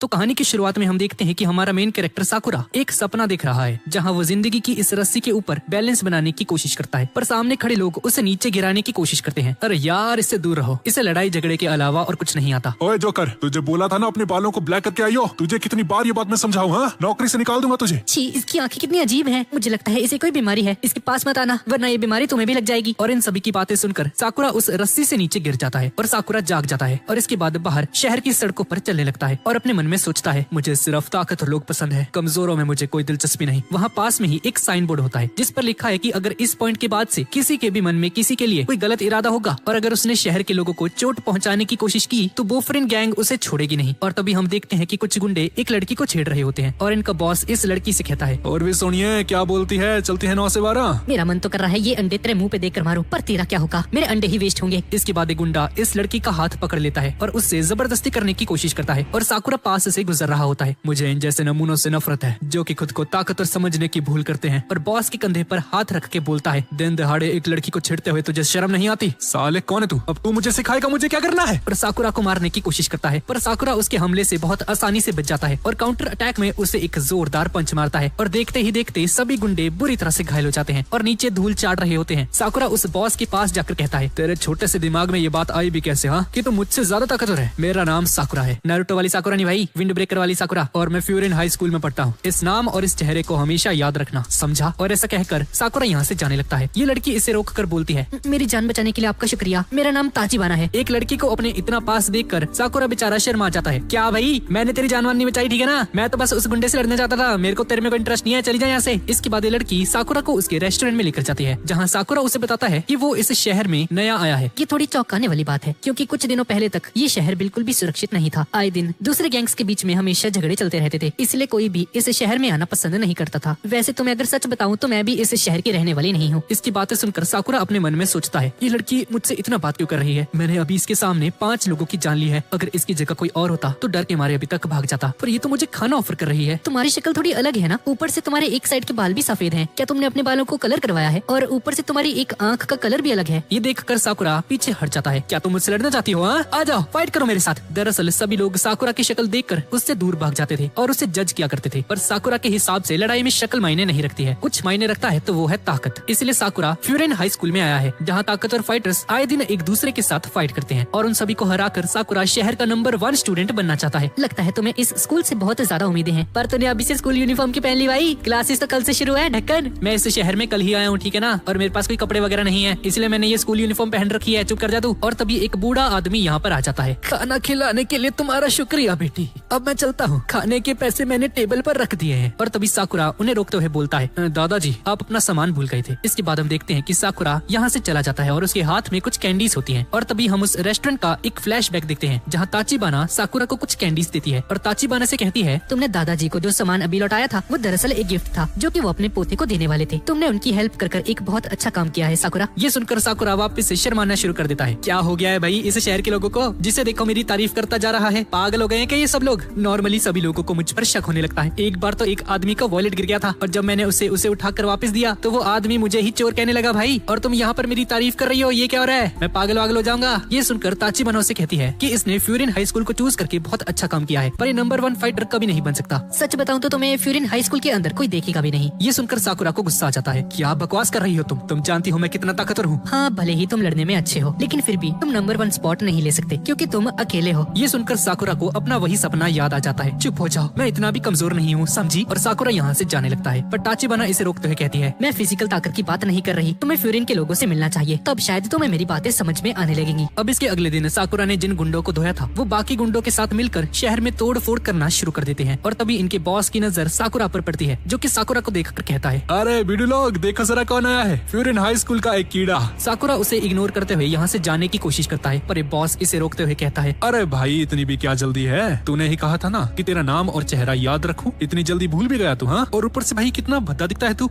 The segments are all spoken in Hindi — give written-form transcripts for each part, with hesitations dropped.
तो कहानी की शुरुआत में हम देखते हैं कि हमारा मेन कैरेक्टर साकुरा एक सपना देख रहा है जहां वो जिंदगी की इस रस्सी के ऊपर बैलेंस बनाने की कोशिश करता है, पर सामने खड़े लोग उसे नीचे गिराने की कोशिश करते हैं। अरे यार, इससे दूर रहो, इसे लड़ाई झगड़े के अलावा और कुछ नहीं आता। ओए जोकर, तुझे बोला था ना अपने बालों को ब्लैक करके आइयो। तुझे कितनी बार ये बात मैं समझाऊं? हाँ, नौकरी से निकाल दूंगा तुझे। छी, इसकी आंखें कितनी अजीब हैं। मुझे लगता है इसे कोई बीमारी है। इसके पास मत आना, वरना ये बीमारी तुम्हें भी लग जाएगी। और इन सभी की बातें सुनकर साकुरा उस रस्सी से नीचे गिर जाता है और साकुरा जाग जाता है और इसके बाद बाहर शहर की सड़कों पर चलने लगता है और अपने मन में सोचता है, मुझे सिर्फ ताकतवर लोग पसंद है, कमजोरों में मुझे कोई दिलचस्पी नहीं। वहाँ पास में ही एक साइन बोर्ड होता है जिस पर लिखा है कि अगर इस पॉइंट के बाद से किसी के भी मन में किसी के लिए कोई गलत इरादा होगा और अगर उसने शहर के लोगों को चोट पहुंचाने की कोशिश की तो बोफरिन गैंग उसे छोड़ेगी नहीं। और तभी हम देखते हैं कि कुछ गुंडे एक लड़की को छेड़ रहे होते हैं और इनका बॉस इस लड़की से कहता है, और भी सुनिए क्या बोलती है, चलती है 9 से 12। मेरा मन तो कर रहा है ये अंडे तेरे मुंह पे देकर मारूं, पर तेरा क्या होगा, मेरे अंडे ही वेस्ट होंगे। इसके बाद एक गुंडा इस लड़की का हाथ पकड़ लेता है और उससे जबरदस्ती करने की कोशिश करता है और साकुरा पास से गुजर रहा होता है। मुझे इन जैसे नमूनों से नफरत है जो कि खुद को ताकतवर समझने की भूल करते हैं। और बॉस के कंधे पर हाथ रख के बोलता है, दिन दहाड़े एक लड़की को छेड़ते हुए तुझे शर्म नहीं आती? साले कौन है तू? अब तू मुझे सिखाएगा मुझे क्या करना है? और साकुरा को मारने की कोशिश करता है, पर साकुरा उसके हमले से बहुत आसानी से बच जाता है और काउंटर अटैक में उसे एक जोरदार पंच मारता है और देखते ही देखते सभी गुंडे बुरी तरह से घायल हो जाते हैं और नीचे धूल चाट रहे होते हैं। साकुरा उस बॉस के पास जाकर कहता है, तेरे छोटे से दिमाग में ये बात आई भी कैसे हाँ कि तुम मुझसे ज्यादा ताकतवर है? मेरा नाम साकुरा है, नारुतो वाली साकुरा नहीं भाई, विंड ब्रेकर वाली साकुरा, और मैं फ्यूरिन हाई स्कूल में पढ़ता हूँ। इस नाम और इस चेहरे को हमेशा याद रखना, समझा? और ऐसा कहकर साकुरा यहाँ से जाने लगता है। ये लड़की इसे रोक कर बोलती है, मेरी जान बचाने के लिए आपका शुक्रिया, मेरा नाम ताचिबाना है। एक लड़की को अपने इतना पास देखकर साकुरा बेचारा शर्मा जाता है। क्या भाई, मैंने तेरी जान नहीं बचाई, ठीक है ना? मैं तो बस उस गुंडे से लड़ना चाहता था, मेरे को तेरे में कोई इंटरेस्ट नहीं है, चली जा यहाँ से। इसके बाद ये लड़की साकुरा को उसके रेस्टोरेंट में लेकर जाती है जहाँ साकुरा उसे बताता है कि वो इस शहर में नया आया है। ये थोड़ी चौंकाने वाली बात है क्योंकि कुछ दिनों पहले तक ये शहर बिल्कुल भी सुरक्षित नहीं था। आए दिन दूसरे गैंग्स के बीच में हमेशा झगड़े चलते रहते थे, इसलिए कोई भी इस शहर में आना पसंद नहीं करता था। वैसे तो मैं अगर सच बताऊं तो मैं भी इस शहर की रहने वाली नहीं हूँ। इसकी बातें सुनकर साकुरा अपने मन में सोचता है, ये लड़की मुझसे इतना बात क्यों कर रही है? मैंने अभी इसके सामने 5 लोगों की जान ली है, अगर इसकी जगह कोई और होता तो डर के मारे अभी तक भाग जाता, पर ये तो मुझे खाना ऑफर कर रही है। तुम्हारी शक्ल थोड़ी अलग है ना, ऊपर से तुम्हारे एक साइड के बाल भी सफेद हैं। क्या तुमने अपने बालों को कलर करवाया है? और ऊपर से तुम्हारी एक आंख का कलर भी अलग है। ये देखकर साकुरा पीछे हट जाता है। क्या तुम मुझसे लड़ना चाहती हो? आ जाओ, फाइट करो मेरे साथ। दरअसल सभी लोग साकुरा की शक्ल देखकर उससे दूर भाग जाते थे और उसे जज किया करते थे, पर साकुरा के हिसाब से लड़ाई में शक्ल मायने नहीं रखती है, कुछ मायने रखता है तो वो है ताकत। इसलिए साकुरा फ्यूरिन हाई स्कूल में आया है जहाँ ताकतवर फाइटर्स आए दिन एक दूसरे के साथ फाइट करते हैं और उन सभी को हराकर साकुरा शहर का नंबर 1 स्टूडेंट बनना चाहता है। लगता है तुम्हें इस स्कूल से बहुत ज्यादा उम्मीदें हैं, पर तूने अभी से स्कूल यूनिफॉर्म की पहन ली भाई। क्लासेस तो कल से शुरू है ढक्कन। मैं इस शहर में कल ही आया हूँ, ठीक है ना, और मेरे पास कोई कपड़े वगैरह नहीं है, इसलिए मैंने ये स्कूल यूनिफॉर्म पहन रखी है, चुप कर जा तू। और तभी एक बूढ़ा आदमी यहाँ पर आ जाता है। खाना खिलाने के लिए तुम्हारा शुक्रिया बेटी, अब मैं चलता हूँ, खाने के पैसे मैंने टेबल पर रख दिए हैं। और तभी साकुरा उन्हें रोकते हुए बोलता है, दादाजी आप अपना सामान भूल गए थे। इसके बाद हम देखते हैं कि साकुरा यहाँ से चला जाता है और उसके हाथ में कुछ कैंडीज होती हैं। और तभी हम उस रेस्टोरेंट का एक फ्लैशबैक देखते हैं जहाँ ताचिबाना साकुरा को कुछ कैंडीज देती है और ताचिबाना से कहती है, तुमने दादाजी को जो सामान अभी लौटाया था वो दरअसल एक गिफ्ट था जो कि वो अपने पोते को देने वाले थे। तुमने उनकी हेल्प कर एक बहुत अच्छा काम किया है साकुरा। ये सुनकर साकुरा वापस से शर्माना शुरू कर देता है। क्या हो गया है भाई इस शहर के लोगों को, जिसे देखो मेरी तारीफ करता जा रहा है? पागल हो गए हैं क्या ये सब लोग? नॉर्मली सभी लोगों को मुझ पर शक होने लगता है। एक बार तो एक आदमी का वॉलेट गिर गया था और जब मैंने उसे उठाकर वापस दिया तो वो आदमी मुझे ही चोर कहने लगा भाई, और तुम यहाँ पर मेरी तारीफ कर रही हो, ये क्या हो रहा है? मैं पागल वागल हो जाऊंगा। ये सुनकर ताचिबाना उसे कहती है कि इसने फ्यूरिन हाई स्कूल को चूज करके बहुत अच्छा काम किया है, पर ये नंबर 1 फाइटर कभी नहीं बन सकता। सच बताऊं तो तुम्हें फ्यूरिन हाई स्कूल के अंदर कोई देखेगा भी नहीं। ये सुनकर साकुरा को गुस्सा आ जाता है। क्या बकवास कर रही हो तुम जानती हो मैं कितना ताकतवर हूँ। हाँ, भले ही तुम लड़ने में अच्छे हो लेकिन फिर भी तुम नंबर 1 स्पॉट नहीं ले सकते क्योंकि तुम अकेले हो। ये सुनकर साकुरा को अपना वही सपना याद आ जाता है। चुप हो जाओ, मैं इतना भी कमजोर नहीं हूँ, समझी? और साकुरा यहाँ से जाने लगता है, पर ताचिबाना इसे रोकते हुए कहती है, मैं फिजिकल ताकत की बात नहीं कर रही, तुम्हें फ्यूरिन के लोगों से मिलना चाहिए, तब शायद तुम्हें मेरी बातें समझ में आने लगेंगी। अब इसके अगले दिन साकुरा ने जिन गुंडों को धोया था वो बाकी गुंडों के साथ मिलकर शहर में तोड़ फोड़ करना शुरू कर देते हैं और तभी इनके बॉस की नजर साकुरा पर पड़ती है जो कि साकुरा को देखकर कहता है, अरे बीडू लोग देखो जरा कौन आया है, फ्यूरिन हाई स्कूल का एक कीड़ा। साकुरा उसे इग्नोर करते हुए यहाँ से जाने की कोशिश करता है, पर बॉस इसे रोकते हुए कहता है, अरे भाई इतनी भी क्या जल्दी है, तूने ही कहा था ना कि तेरा नाम और चेहरा याद रखूं, इतनी जल्दी भूल भी गया तू? हाँ, और ऊपर से भाई कितना भद्दा दिखता है तू।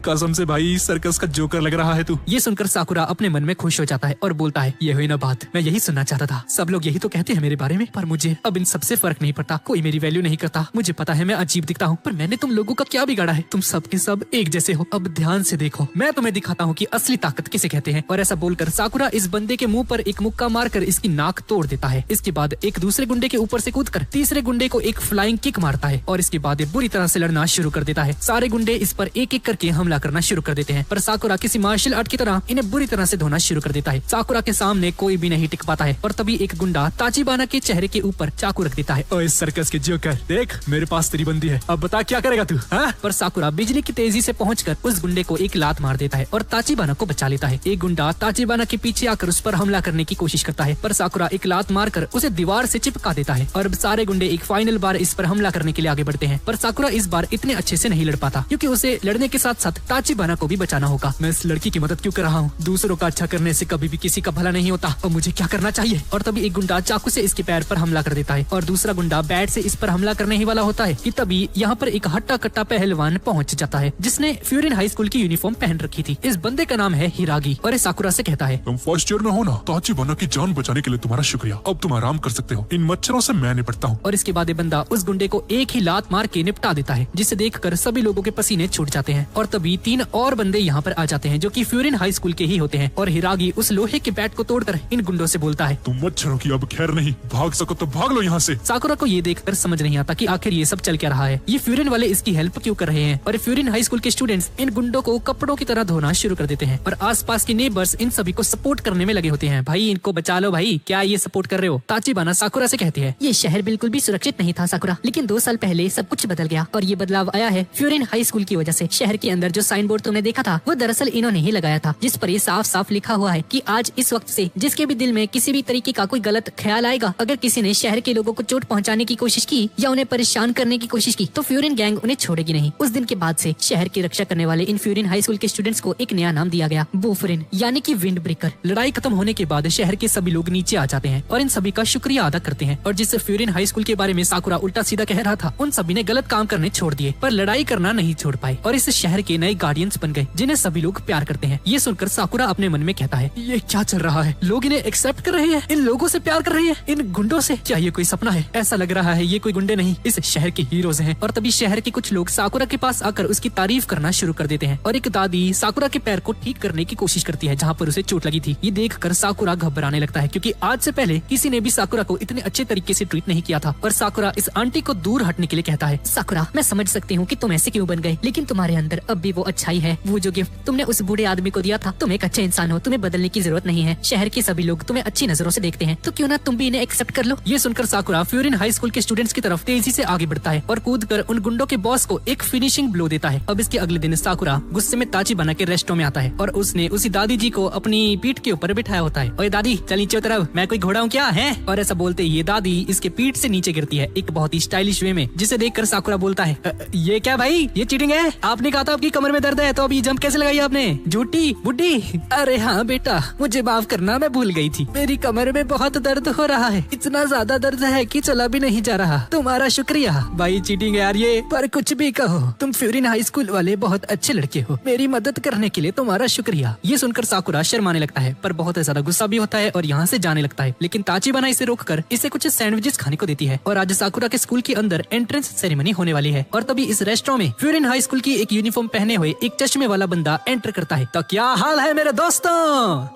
कसम से भाई सर्कस का जोकर लग रहा है तू। ये सुनकर साकुरा अपने मन में खुश हो जाता है और बोलता है, ये हुई ना बात, मैं यही सुनना चाहता था। सब लोग यही तो कहते हैं मेरे बारे में, पर मुझे अब इन सबसे फर्क नहीं पड़ता, कोई मेरी वैल्यू नहीं करता। मुझे पता है मैं अजीब दिखता हूँ, पर मैंने तुम लोगों का क्या बिगाड़ा है? तुम सब के सब एक जैसे हो। अब ध्यान से देखो, मैं तुम्हें दिखाता हूँ कि असली ताकत किसे कहते हैं। और ऐसा बोलकर साकुरा इस बंदे के मुंह पर एक मुक्का मारकर इसकी नाक तोड़ देता है। इसके बाद एक दूसरे गुंडे के ऊपर से कूद कूदकर तीसरे गुंडे को एक फ्लाइंग किक मारता है और इसके बाद ये बुरी तरह से लड़ना शुरू कर देता है। सारे गुंडे इस पर एक एक करके हमला करना शुरू कर देते हैं, पर साकुरा किसी मार्शल आर्ट की तरह इन्हें बुरी तरह से धोना शुरू कर देता है। साकुरा के सामने कोई भी नहीं टिक पाता है और तभी एक गुंडा ताचिबाना के चेहरे के ऊपर चाकू रख देता है। ओए सर्कस के जोकर, देख मेरे पास तेरी बंदी है, अब बता क्या करेगा तू? हाँ? पर साकुरा बिजली की तेजी से पहुंचकर उस गुंडे को एक लात मार देता है और ताचिबाना को बचा लेता है। एक गुंडा ताचिबाना के पीछे आकर उस पर हमला करने की कोशिश करता है, पर साकुरा एक लात मारकर उसे दीवार से चिपका देता है और सारे गुंडे एक फाइनल बार इस पर हमला करने के लिए आगे बढ़ते हैं। पर साकुरा इस बार इतने अच्छे से नहीं लड़ पाता क्योंकि उसे लड़ने के साथ साथ ताचिबाना को भी बचाना होगा। मैं इस लड़की की मदद क्यों कर रहा हूँ? दूसरों का अच्छा करने से कभी भी किसी का भला नहीं होता और मुझे क्या करना चाहिए? और तभी एक गुंडा चाकू से इसके पैर पर हमला कर देता है और दूसरा गुंडा बैट से इस पर हमला करने ही वाला होता है कि तभी यहाँ पर एक हट्टा कट्टा पहलवान पहुँच जाता है जिसने फ्यूरिन हाई स्कूल की यूनिफॉर्म पहन रखी थी। इस बंदे का नाम है हिरागी और ये साकुरा से कहता है, तुम फर्स्ट ईयर में हो ना, ताचिबाना की जान बचाने के लिए तुम्हारा शुक्रिया, अब तुम आराम कर सकते हो, इन मच्छरों से मैं निपटता हूँ। और इसके बाद ये बंदा उस गुंडे को एक ही लात मार के निपटा देता है जिसे देखकर सभी लोगों के पसीने छूट जाते हैं। और तभी 3 और बंदे यहाँ पर आ जाते हैं जो कि फ्यूरिन हाई स्कूल के ही होते हैं और हिरागी उस लोहे के बैट को तोड़कर इन गुंडों से बोलता है, तुम मच्छरों की अब खैर नहीं, भाग सको तो भाग लो यहाँ से। साकुरा को ये देखकर समझ नहीं आता कि आखिर ये सब चल क्या रहा है, ये फ्यूरिन वाले इसकी हेल्प क्यों कर रहे हैं। और फ्यूरिन हाई स्कूल के स्टूडेंट्स इन गुंडों को कपड़ों की तरह धोना शुरू कर देते हैं और आसपास के नेबर्स इन सभी को सपोर्ट करने में लगे होते हैं। भाई इनको बचा लो भाई, क्या ये सपोर्ट कर रहे हो? ताचिबाना साकुरा से कहती है, ये शहर बिल्कुल भी सुरक्षित नहीं था साकुरा, लेकिन 2 साल पहले सब कुछ बदल गया और ये बदलाव आया है फ्यूरिन हाई स्कूल की वजह से। शहर के अंदर जो साइन बोर्ड तुमने देखा था वो दरअसल इन्होंने ही लगाया था, जिस पर ये साफ साफ लिखा हुआ है कि आज इस वक्त से जिसके भी दिल में किसी भी तरीके का कोई गलत ख्याल आएगा, अगर किसी ने शहर के लोगों को चोट पहुंचाने की कोशिश की या उन्हें परेशान करने की कोशिश की तो फ्यूरिन गैंग उन्हें छोड़ेगी नहीं। उस दिन के बाद से शहर की रक्षा करने वाले इन फ्यूरिन हाई स्कूल के स्टूडेंट्स को एक नया नाम दिया गया, बोफरिन, यानी कि विंड ब्रेकर। लड़ाई खत्म होने के बाद शहर के सभी लोग नीचे आ जाते हैं और इन सभी का शुक्रिया अदा करते हैं और जिस फ्यूरिन हाई स्कूल के बारे में साकुरा उल्टा सीधा कह रहा था उन सभी ने गलत काम करने छोड़ दिए पर लड़ाई करना नहीं छोड़ पाए और इस शहर के नए गार्डियंस बन गए जिन्हें सभी लोग प्यार करते हैं। ये सुनकर साकुरा अपने मन में कहता है, ये क्या चल रहा है? लोग इन्हें एक्सेप्ट कर रहे हैं, इन लोगों से प्यार कर रहे हैं, इन गुंडों से। क्या ये कोई सपना है? ऐसा लग रहा है ये कोई गुंडे नहीं, इस शहर के हीरोज हैं। और तभी शहर के कुछ लोग साकुरा के पास आकर उसकी तारीफ करना शुरू कर देते हैं और एक दादी साकुरा के पैर को ठीक करने की कोशिश करती है जहाँ पर उसे चोट लगी थी। ये देखकर साकुरा घबराने लगता है क्योंकि आज से पहले किसी ने भी साकुरा को इतने अच्छे तरीके से ट्रीट नहीं किया था। और साकुरा इस आंटी को दूर हटने के लिए कहता है, साकुरा मैं समझ सकती हूँ कि तुम ऐसे क्यों बन गए, लेकिन तुम्हारे अंदर अब भी वो अच्छाई है। वो जो गिफ्ट तुमने उस बूढ़े आदमी को दिया था, तुम एक अच्छे इंसान हो, तुम्हें बदलने की जरूरत नहीं है। शहर के सभी लोग तुम्हें अच्छी नजरों से देखते हैं, तो क्यों ना तुम भी इन्हें एक्सेप्ट कर लो। ये सुनकर साकुरा फ्यूरिन हाई स्कूल के स्टूडेंट्स की तरफ तेजी से आगे बढ़ता है और कूदकर उन गुंडों के बॉस को एक फिनिशिंग ब्लो देता है। अब इसके अगले दिन साकुरा गुस्से में ताचिबाना के रेस्टोरेंट में आता है और उसने उसी दादी जी को अपनी पीठ के ऊपर बिठाया होता है। ओए दादी चल नीचे उतर, मैं कोई घोड़ा हूँ क्या है? और ऐसा बोलते ही ये दादी इसके पीठ से नीचे गिरती है एक बहुत ही स्टाइलिश वे में, जिसे देखकर साकुरा बोलता है, ये क्या भाई, ये चीटिंग है। आपने कहा था आपकी कमर में दर्द है तो अभी जंप कैसे लगाई आपने? झूठी बुड्ढी। अरे हाँ बेटा, मुझे माफ करना, मैं भूल गई थी। मेरी कमर में बहुत दर्द हो रहा है, इतना ज्यादा दर्द है कि चला भी नहीं जा रहा। तुम्हारा शुक्रिया भाई, चीटिंग है यार ये। पर कुछ भी कहो, तुम फ्यूरिन हाई स्कूल वाले बहुत अच्छे लड़के हो, मेरी मदद करने के लिए तुम्हारा शुक्रिया। ये सुनकर साकुरा शर्माने लगता है पर बहुत ज्यादा गुस्सा भी होता है और यहाँ से जाने लगता है। लेकिन ताचिबाना इसे रोककर इसे कुछ सैंडविचेस खाने को देती है और आज साकुरा के स्कूल के अंदर एंट्रेंस सेरेमनी होने वाली है। और तभी इस रेस्टोरेंट में फ्यूरिन हाई स्कूल की एक यूनिफॉर्म पहने हुए एक चश्मे वाला बंदा एंटर करता है। तो क्या हाल है मेरे दोस्तों?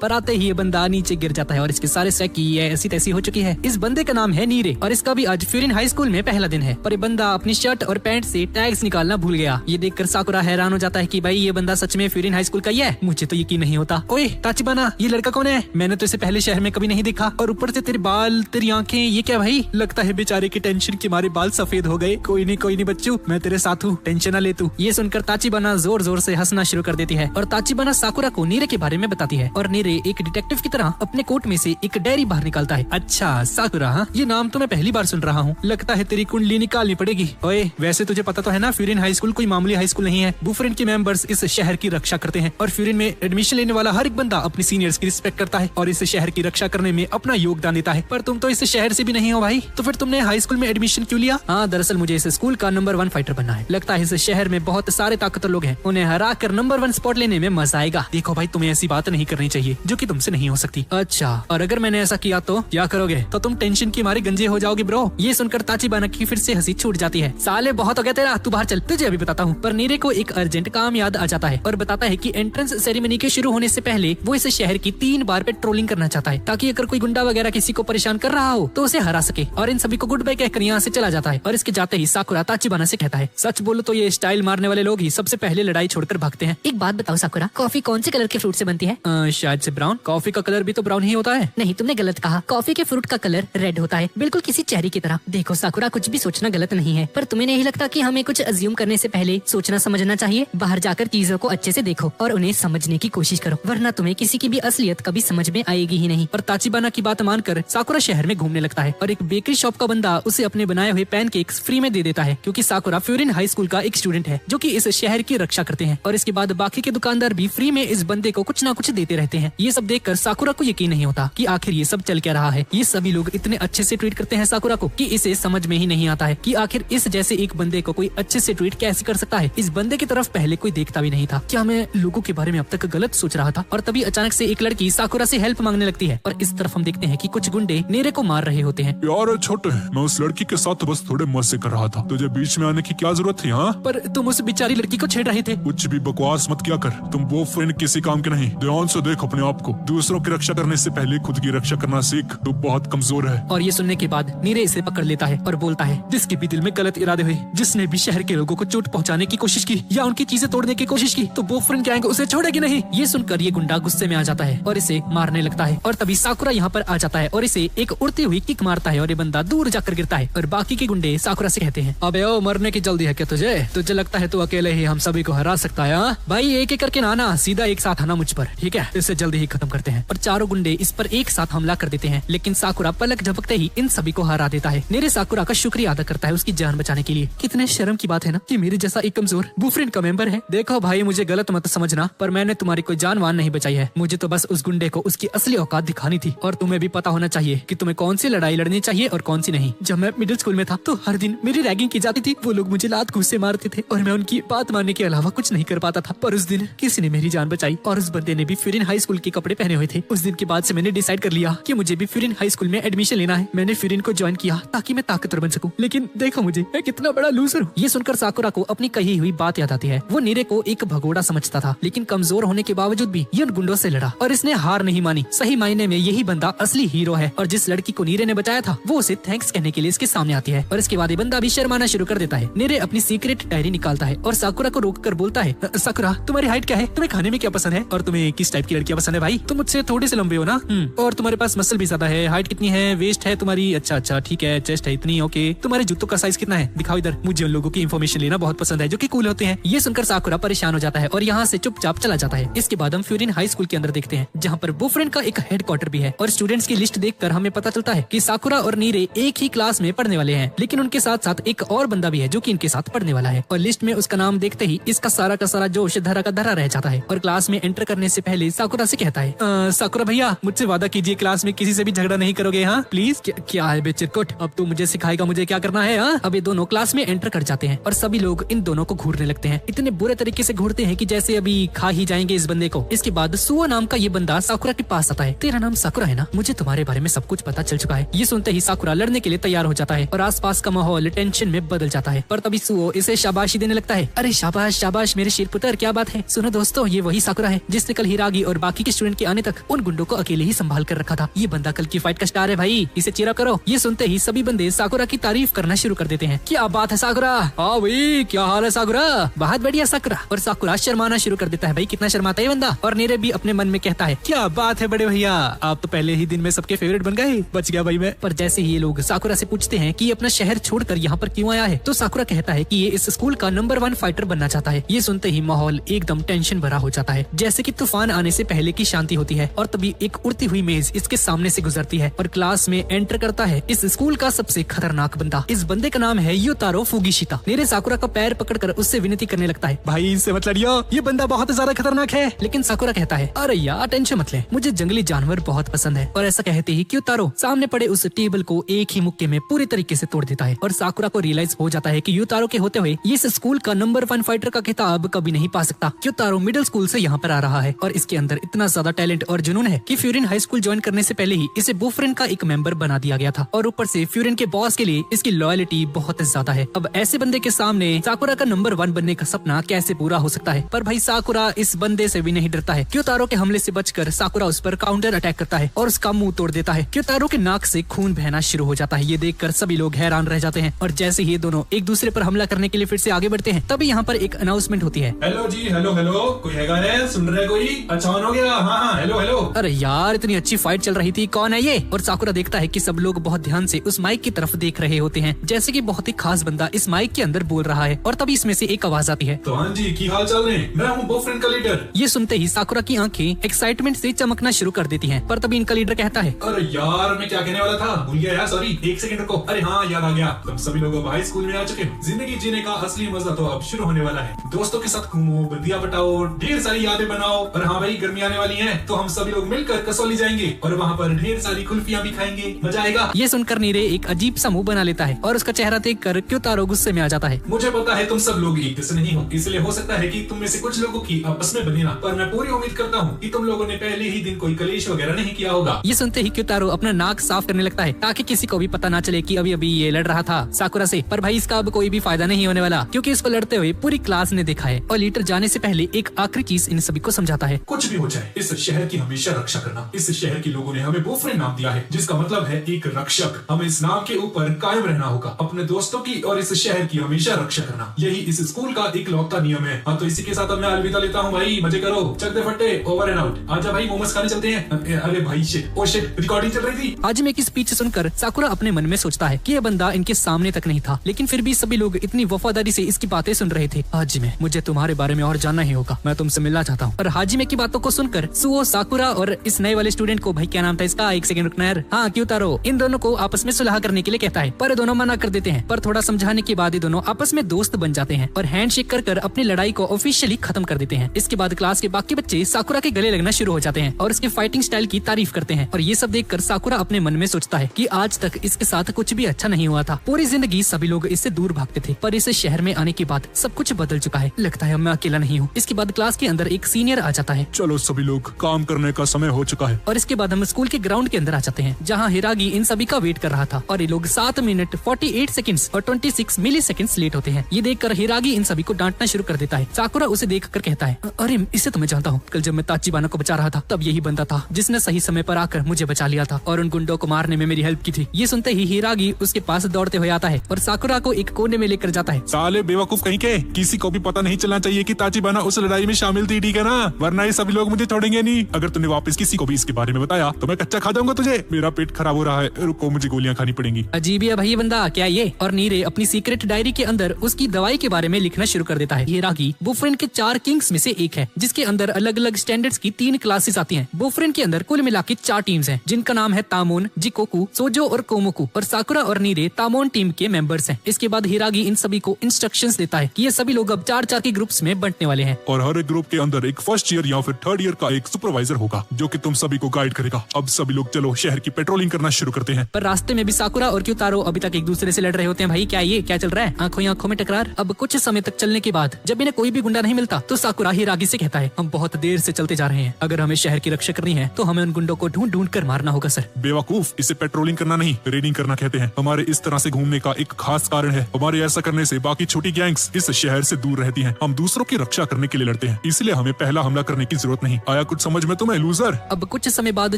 पर आते ही ये बंदा नीचे गिर जाता है और इसके सारे सैक की ऐसी तैसी हो चुकी है। इस बंदे का नाम है नीरे और इसका भी आज फ्यूरिन हाई स्कूल में पहला दिन है। पर ये बंदा अपनी शर्ट और पैंट से टैग्स निकालना भूल गया। ये देखकर साकुरा हैरान हो जाता है कि भाई ये बंदा सच में फ्यूरिन हाई स्कूल का ही है। मुझे तो यकीन नहीं होता। ओए ताचिबाना, ये लड़का कौन है? मैंने तो इसे पहले शहर में कभी नहीं देखा और ऊपर से तेरे बाल, तेरी आंखें, ये क्या भाई? लगता है बेचारे की टेंशन के मारे बाल सफेद हो गए। कोई नहीं बच्चू, मैं तेरे साथ हूँ, टेंशन ना ले तू। ये सुनकर ताचिबाना जोर जोर से हंसना शुरू कर देती है और ताचिबाना साकुरा को नीरे के बारे में बताती है और नीरे एक डिटेक्टिव की तरह अपने कोट में से एक डायरी बाहर निकालता है। अच्छा साकुरा, ये नाम तो मैं पहली बार सुन रहा हूँ, लगता है तेरी कुंडली निकालनी पड़ेगी। ओए वैसे तुझे पता तो है ना, फ्यूरिन हाई स्कूल कोई मामूली हाई स्कूल नहीं है। बुफरिन के मेंबर्स इस शहर की रक्षा करते हैं और फ्यूरिन में एडमिशन लेने वाला हर एक बंदा अपने सीनियर्स की रिस्पेक्ट करता है और इस शहर की रक्षा करने में अपना योगदान देता है। पर तुम तो इस शहर से भी नहीं हो भाई, तो फिर तुमने हाई स्कूल में एडमिशन क्यों लिया? हाँ दरअसल मुझे इस स्कूल का नंबर 1 फाइटर बनना है। लगता है इस शहर में बहुत सारे ताकतवर लोग हैं, उन्हें हरा कर नंबर 1 स्पॉट लेने में मजा आएगा। देखो भाई, तुम्हें ऐसी बात नहीं करनी चाहिए जो कि तुमसे नहीं हो सकती। अच्छा, और अगर मैंने ऐसा किया तो क्या करोगे? तो तुम टेंशन के मारे गंजे हो जाओगे ब्रो। ये सुनकर ताचिबाना की फिर से हंसी छूट जाती है। साले बहुत हो गया तेरा, तू बाहर चल, तुझे अभी बताता हूँ। पर नीरे को एक अर्जेंट काम याद आ जाता है और बताता है कि एंट्रेंस सेरेमनी के शुरू होने से पहले वो इस शहर की 3 बार पेट्रोलिंग करना चाहता है ताकि अगर कोई गुंडा वगैरह किसी को परेशान कर रहा हो तो उसे हरा सके। और इन सभी को गुड बाय कहकर यहाँ से चला जाता है। और इसके जाते ही साकुरा ताचिबाना से कहता है, सच बोलो तो ये स्टाइल मारने वाले लोग ही सबसे पहले लड़ाई छोड़कर भागते हैं। एक बात बताओ साकुरा, कॉफी कौन से कलर के फ्रूट से बनती है? शायद से ब्राउन। कॉफी का कलर भी तो ब्राउन ही होता है। नहीं, तुमने गलत कहा। कॉफी के फ्रूट का कलर रेड होता है, बिल्कुल किसी चेरी की तरह। देखो साकुरा, कुछ भी सोचना गलत नहीं है, पर तुम्हें नहीं लगता कि हमें कुछ अज्यूम करने से पहले सोचना समझना चाहिए? बाहर जाकर चीजों को अच्छे से देखो और उन्हें समझने की कोशिश करो, वरना तुम्हें किसी की भी असलियत कभी समझ में आएगी ही नहीं। पर ताचिबाना की बात मानकर साकुरा शहर में घूमने लगता है और एक बेकरी शॉप का बंदा उसे अपने बनाए हुए पैनकेक्स फ्री में दे देता है, क्योंकि साकुरा फ्यूरिन हाई स्कूल का एक स्टूडेंट है जो कि इस शहर की रक्षा करते हैं। और इसके बाद बाकी के दुकानदार भी फ्री में इस बंदे को कुछ ना कुछ देते रहते हैं। ये सब देखकर साकुरा को यकीन नहीं होता कि आखिर ये सब चल क्या रहा है। ये सभी लोग इतने अच्छे से ट्रीट करते हैं साकुरा को कि इसे समझ में ही नहीं आता है कि आखिर इस जैसे एक बंदे को कोई अच्छे से ट्रीट कैसे कर सकता है। इस बंदे की तरफ पहले कोई देखता भी नहीं था। क्या मैं लोगों के बारे में अब तक गलत सोच रहा था? और तभी अचानक से एक लड़की साकुरा से हेल्प मांगने लगती है और इस तरफ हम देखते हैं कि कुछ गुंडे नेरे को मार रहे होते हैं। यार छोटे, मैं उस लड़की के साथ बस थोड़े मजे कर रहा था, तुझे बीच में आने की क्या जरूरत थी? हाँ, पर तुम उस बेचारी लड़की को छेड़ रहे थे। कुछ भी बकवास मत किया कर, तुम वो फ्रेंड किसी काम के नहीं। ध्यान से देख अपने आप को, दूसरों की रक्षा करने से पहले खुद की रक्षा करना सीख, तू बहुत कमजोर है। और ये सुनने के बाद नीरे इसे पकड़ लेता है और बोलता है, जिसके भी दिल में गलत इरादे हुए, जिसने भी शहर के लोगों को चोट पहुंचाने की कोशिश की या उनकी चीजें तोड़ने की कोशिश की, तो बोयफ्रेंड गैंग उसे छोड़ेगी नहीं। ये सुनकर ये गुंडा गुस्से में आ जाता है और इसे मारने लगता है। और तभी साकुरा यहाँ पर आ जाता है और इसे एक उड़ती हुई किक मारता है और ये बंदा दूर जाकर गिरता है। और बाकी के गुंडे साकुरा से कहते हैं, अबे ओ, मरने की जल्दी है क्या तुझे लगता है तू अकेले ही हम सभी को हरा सकता है? भाई एक एक करके ना सीधा एक साथ आना मुझ पर, ठीक है? इसे जल्दी ही खत्म करते हैं। और चारों गुंडे इस पर एक साथ हमला कर देते हैं, लेकिन साकुरा पलक झपकते ही इन सभी को हरा देता है। मेरे साकुरा का शुक्रिया अदा करता है उसकी जान बचाने के लिए। कितने शर्म की बात है ना कि मेरे जैसा एक कमजोर बॉयफ्रेंड का मेंबर है। देखो भाई, मुझे गलत मत समझना, पर मैंने तुम्हारी कोई जान वान नहीं बचाई है। मुझे तो बस उस गुंडे को उसकी असली औकात दिखानी थी। और तुम्हें भी पता होना चाहिए कि तुम्हें कौन सी लड़ाई लड़नी चाहिए और कौन सी नहीं। जब मैं मिडिल स्कूल में था तो हर दिन मेरी रैगिंग की जाती थी। वो लोग मुझे लात घूंसे मारते थे और मैं उनकी बात मानने के अलावा कुछ नहीं कर पाता था। पर उस दिन किसी ने मेरी जान बचाई और उस बंदे ने भी फ्यूरिन हाई स्कूल के कपड़े पहने हुए थे। उस दिन के बाद से मैंने डिसाइड कर लिया कि मुझे भी फ्यूरिन हाई स्कूल में एडमिशन लेना है। मैंने फ्यूरिन को ज्वाइन किया ताकि मैं ताकतवर बन सकूं। लेकिन देखो मुझे, मैं कितना बड़ा लूजर हूँ। ये सुनकर साकुरा को अपनी कही हुई बात याद आती है। वो नीरे को एक भगोड़ा समझता था, लेकिन कमजोर होने के बावजूद भी ये उन गुंडों से लड़ा और इसने हार नहीं मानी। सही मायने में यही बंदा असली हीरो है। और जिस लड़की को नीरे ने बचाया था वो उसे थैंक्स कहने के लिए इसके सामने आती है। और इसके बाद ये बंदा भी शर्माना शुरू कर देता है। नीरे अपनी सीक्रेट डायरी निकालता है और साकुरा को रोक कर बोलता है, साकुरा तुम्हारी हाइट क्या है? तुम्हें खाने में क्या पसंद है? और तुम्हें किस टाइप की लड़कियां पसंद है? भाई तुम मुझसे थोड़े से लंबे हो ना, और तुम्हारे पास मसल भी ज्यादा है। हाइट कितनी है? वेस्ट है तुम्हारी? अच्छा ठीक है। चेस्ट है इतनी? ओके। तुम्हारे जूतों का साइज कितना है? दिखाओ इधर। मुझे उन लोगों की इन्फॉर्मेशन लेना बहुत पसंद है जो कि कूल होते हैं। ये सुनकर साकुरा परेशान हो जाता है और यहाँ से चुपचाप चला जाता है। इसके बाद हम फ्यूरिन हाई स्कूल के अंदर देखते हैं, जहाँ पर बॉयफ्रेंड का एक हेडक्वार्टर भी है। और स्टूडेंट्स की लिस्ट देखकर हमें पता चलता है कि साकुरा और नीरे एक ही क्लास में पढ़ने वाले हैं, लेकिन उनके साथ साथ एक और बंदा भी है जो कि इनके साथ पढ़ने वाला है। और लिस्ट में उसका नाम देखते ही इसका सारा का सारा जोश धरा का धरा रह जाता है। और क्लास में एंटर करने से पहले साकुरा से कहता है, साकुरा भैया मुझसे वादा कीजिए क्लास में किसी से भी झगड़ा नहीं करोगे, हाँ प्लीज। क्या है बे चिरकुट, अब तू मुझे सिखाएगा मुझे क्या करना है? हाँ, अब ये दोनों क्लास में एंटर कर जाते हैं और सभी लोग इन दोनों को घूरने लगते हैं। इतने बुरे तरीके से घूरते हैं कि जैसे अभी खा ही जाएंगे इस बंदे को। इसके बाद सुओ नाम का ये बंदा साकुरा के पास आता है। तेरा नाम साकुरा है ना? मुझे तुम्हारे बारे में सब कुछ पता चल चुका है। ये सुनते ही साकुरा लड़ने के लिए तैयार हो जाता है और आसपास का माहौल टेंशन में बदल जाता है। पर तभी सुओ इसे शाबाशी देने लगता है। अरे शाबाश शाबाश मेरे शेर पुत्र, क्या बात है। सुनो दोस्तों, ये वही साकुरा है जिसने कल हिरागी और बाकी के स्टूडेंट के आने तक उन गुंडों को अकेले ही संभाल कर रखा था। ये बंदा कल की फाइट का स्टार है भाई, इसे चीयर करो। ये सुनते ही सभी बंदे साकुरा की तारीफ करना शुरू कर देते हैं। क्या बात है साकुरा, हाँ भाई क्या हाल है साकुरा, बहुत बढ़िया साकुरा। और साकुरा शर्माना शुरू कर देता है। भाई कितना शर्माता है बंदा। और नीरे भी अपने मन में कहता है, क्या बात है बड़े भैया, आप तो पहले ही दिन में सबके फेवरेट बन गए, बच गया भाई मैं। पर जैसे ही ये लोग साकुरा से पूछते हैं कि ये अपना शहर छोड़कर यहाँ पर क्यों आया है, तो साकुरा कहता है कि ये इस स्कूल का नंबर 1 फाइटर बनना चाहता है। ये सुनते ही माहौल एकदम टेंशन भरा हो जाता है, जैसे कि तूफान आने से पहले की शांति होती है। और तभी एक उड़ती हुई मेज इसके सामने से गुजरती है और क्लास में एंटर करता है इस स्कूल का सबसे खतरनाक बंदा। इस बंदे का नाम है युतारो फुगिशिता। नीरे साकुरा का पैर पकड़कर उससे विनती करने लगता है, भाई इससे मत लड़ियो, ये बंदा बहुत ज्यादा खतरनाक है। लेकिन साकुरा कहता है, अरे यार टेंशन मत ले, मुझे जंगली जानवर बहुत पसंद है। और ऐसा कहते ही युतारो सामने पड़े उस टेबल को एक ही मुक्के में पूरी तरीके से तोड़ देता है। और साकुरा को रियलाइज हो जाता है कि युतारो के होते हुए इस स्कूल का नंबर 1 फाइटर का खिताब कभी नहीं पा सकता। युतारो मिडिल स्कूल से यहाँ पर आ रहा है और इसके अंदर इतना ज्यादा टैलेंट और जुनून है कि फ्यूरिन हाई स्कूल ज्वाइन करने से पहले ही इसे बॉयफ्रेंड का एक मेंबर बना दिया गया था। और ऊपर से फ्यूरिन के बॉस के लिए इसकी लॉयल्टी बहुत ज्यादा है। अब ऐसे बंदे के सामने साकुरा का नंबर 1 बनने का सपना कैसे पूरा हो सकता है। पर भाई साकुरा इस बंदे से भी नहीं डरता है। क्योतारो के हमले से बचकर साकुरा उस पर काउंटर अटैक करता है और उसका मुंह तोड़ देता है। क्योतारो के नाक से खून बहना शुरू हो जाता है। ये देखकर सभी लोग हैरान रह जाते हैं और जैसे ही ये दोनों एक दूसरे पर हमला करने के लिए फिर से आगे बढ़ते हैं तभी यहाँ पर एक अनाउंसमेंट होती है। हेलो जी, हेलो हेलो, कोई हैगा है? सुन रहे कोई? अच्छा ऑन हो गया? हाँ, हेलो हेलो। अरे यार, इतनी अच्छी फाइट चल रही थी, कौन है ये? और साकुरा देखता है कि सब लोग बहुत ध्यान से उस माइक की तरफ देख रहे होते हैं, जैसे कि बहुत ही खास बंदा इस माइक के अंदर बोल रहा है। और तभी इसमें से एक आवाज आती है, तो हाँ जी, की हाल चाल है? मैं हूँ बॉयफ्रेंड का लीडर। ये सुनते ही साकुरा की आंखें एक्साइटमेंट से चमकना शुरू कर देती हैं। पर तभी इनका लीडर कहता है, अरे यार, मैं क्या कहने वाला था, भूल गया यार, सॉरी, एक सेकंड रुको। अरे हाँ, याद आ गया, तुम सभी लोग अब हाई स्कूल में आ चुके हो। जिंदगी जीने का असली मजा तो अब शुरू होने वाला है। दोस्तों के साथ घूमो, बंदियां बटाओ, ढेर सारी यादें बनाओ। और हाँ भाई, गर्मी आने वाली है तो हम सभी लोग मिलकर कसौली जाएंगे और वहाँ पर ढेर सारी कुल्फियां भी खाएंगे, मजा आएगा। ये सुनकर नीरे एक अजीब सा मुंह बना लेता है और उसका चेहरा देखकर क्योतारो गुस्से में आ जाता है। मुझे पता है तुम सब लोग एक जैसे नहीं हो, इसलिए हो सकता है कि तुम में से कुछ लोगों की आपस में बनी ना, पर मैं पूरी उम्मीद करता हूँ कि तुम लोगों ने पहले ही दिन कोई कलेश वगैरह नहीं किया होगा। ये सुनते ही क्योतारो अपना नाक साफ करने लगता है ताकि किसी को भी पता ना चले कि अभी अभी ये लड़ रहा था साकुरा से। पर भाई इसका अब कोई भी फायदा नहीं होने वाला, क्योंकि इसको लड़ते हुए पूरी क्लास ने देखा है। और लीडर जाने से पहले एक आखिरी चीज इन सभी को समझाता है, कुछ भी हो जाए, इस शहर की हमेशा रक्षा करना। इस शहर के लोगों ने हमें बॉयफ्रेंड नाम दिया है, जिसका मतलब है एक रक्षक। हमें इस नाम के ऊपर कायम रहना होगा, अपने दोस्तों की और इस शहर की हमेशा रक्षा करना। यही इस स्कूल का इकलौता नियम है। हाँ, तो इसी के साथ अब मैं अलविदा लेता हूँ भाई, मजे करो, चक दे फट्टे, ओवर एंड आउट। आजा भाई, मोमोज खाने चलते हैं। अरे भाई शिट, ओ शिट, रिकॉर्डिंग चल रही थी। हाजिमे की स्पीच सुनकर साकुरा अपने मन में सोचता है कि यह बंदा इनके सामने तक नहीं था, लेकिन फिर भी सभी लोग इतनी वफादारी से इसकी बातें सुन रहे थे। हाजिमे, मुझे तुम्हारे बारे में और जानना ही होगा, मैं तुमसे मिलना चाहता हूँ। और हाजिमे की बातों को सुनकर सुओ, साकुरा और इस नए वाले स्टूडेंट को, भाई क्या नाम था इसका, एक सेकंड रुकना यार, हाँ क्योतारो, इन दोनों को आपस में सुलह करने के लिए कहता है। पर दोनों मना कर देते हैं। पर थोड़ा समझाने के बाद ये दोनों आपस में दोस्त बन जाते हैं और हैंडशेक कर अपनी लड़ाई को ऑफिशियली खत्म कर देते हैं। इसके बाद क्लास के बाकी बच्चे साकुरा के गले लगना शुरू हो जाते हैं और उसके फाइटिंग स्टाइल की तारीफ करते हैं। और ये सब देखकर साकुरा अपने मन में सोचता है कि आज तक इसके साथ कुछ भी अच्छा नहीं हुआ था। पूरी जिंदगी सभी लोग इससे दूर भागते थे, पर इस शहर में आने के बाद सब कुछ बदल चुका है। लगता है मैं अकेला नहीं हूँ। इसके बाद क्लास के अंदर एक सीनियर आ जाता है, चलो सभी लोग, काम करने का समय हो चुका है। और इसके बाद हम स्कूल के ग्राउंड के अंदर आ जाते हैं, जहाँ हिरागी इन सभी का वेट कर रहा था। और ये लोग 7 मिनट 48 सेकंड्स और 26 मिली सेकंड्स लेट होते हैं। ये देखकर हिरागी इन सभी को डांटना शुरू कर देता है। साकुरा उसे देखकर कहता है, अरे इसे तो मैं जानता हूँ, कल जब मैं ताचिबाना को बचा रहा था तब यही बंदा था जिसने सही समय पर आकर मुझे बचा लिया था और उन गुंडों को मारने में मेरी हेल्प की थी। ये सुनते ही हिरागी उसके पास दौड़ते हुए आता है और साकुरा को एक कोने में लेकर जाता है। साले बेवकूफ कहीं के, किसी को भी पता नहीं चलना चाहिए कि ताचिबाना उस लड़ाई में शामिल थी, ठीक है ना? वरना ये सभी लोग मुझे छोड़ेंगे नहीं। अगर तूने वापस किसी को भी इसके बारे में बताया तो मैं कच्चा खा जाऊंगा तुझे। मेरा पेट खराब हो रहा है, रुको, मुझे गोलियां खानी पड़ेंगी। अजीब है भाई ये बंदा, क्या ये? और नीरे अपनी सीक्रेट डायरी के अंदर उसकी दवाई के बारे में लिखना शुरू कर देता है। हिरागी बॉयफ्रेंड के 4 किंग्स में से एक है, जिसके अंदर अलग अलग स्टैंडर्ड्स की 3 क्लासेस आती हैं। बॉयफ्रेंड के अंदर कुल मिला के 4 टीम्स हैं, जिनका नाम है तामोन, जिकोकू, सोजो और कोमोकू। और साकुरा और नीरे तामोन टीम के मेंबर्स हैं। इसके बाद हिरागी इन सभी को इंस्ट्रक्शंस देता है कि ये सभी लोग अब 4-4 के ग्रुप्स में बंटने वाले हैं और हर एक ग्रुप के अंदर एक फर्स्ट ईयर या फिर थर्ड ईयर का एक सुपरवाइजर होगा जो कि तुम सभी को गाइड करेगा। अब सभी लोग चलो शहर की पेट्रोलिंग करना शुरू करते हैं। पर रास्ते में भी साकुरा और क्योतारो अभी तक एक दूसरे से लड़ रहे होते हैं। भाई क्या चल रहा है? आंखों ही आंखों में टकरार। अब कुछ समय तक चलने के बाद जब इन्हें कोई भी गुंडा नहीं मिलता तो साकुरा हिरागी से कहता है, हम बहुत देर से चलते जा रहे हैं, अगर हमें शहर की रक्षा करनी है तो हमें उन गुंडों को ढूंढ ढूंढ कर मारना होगा। सर बेवकूफ, इसे पेट्रोलिंग करना नहीं, रेडिंग करना कहते हैं। हमारे इस तरह से घूमने का एक खास कारण है। हमारे ऐसा करने से बाकी छोटी गैंग्स इस शहर से दूर रहती हैं। हम दूसरों की रक्षा करने के लिए लड़ते हैं, इसलिए हमें पहला हमला करने की जरूरत नहीं। आया कुछ समझ में तुम्हें, लूजर? अब कुछ समय बाद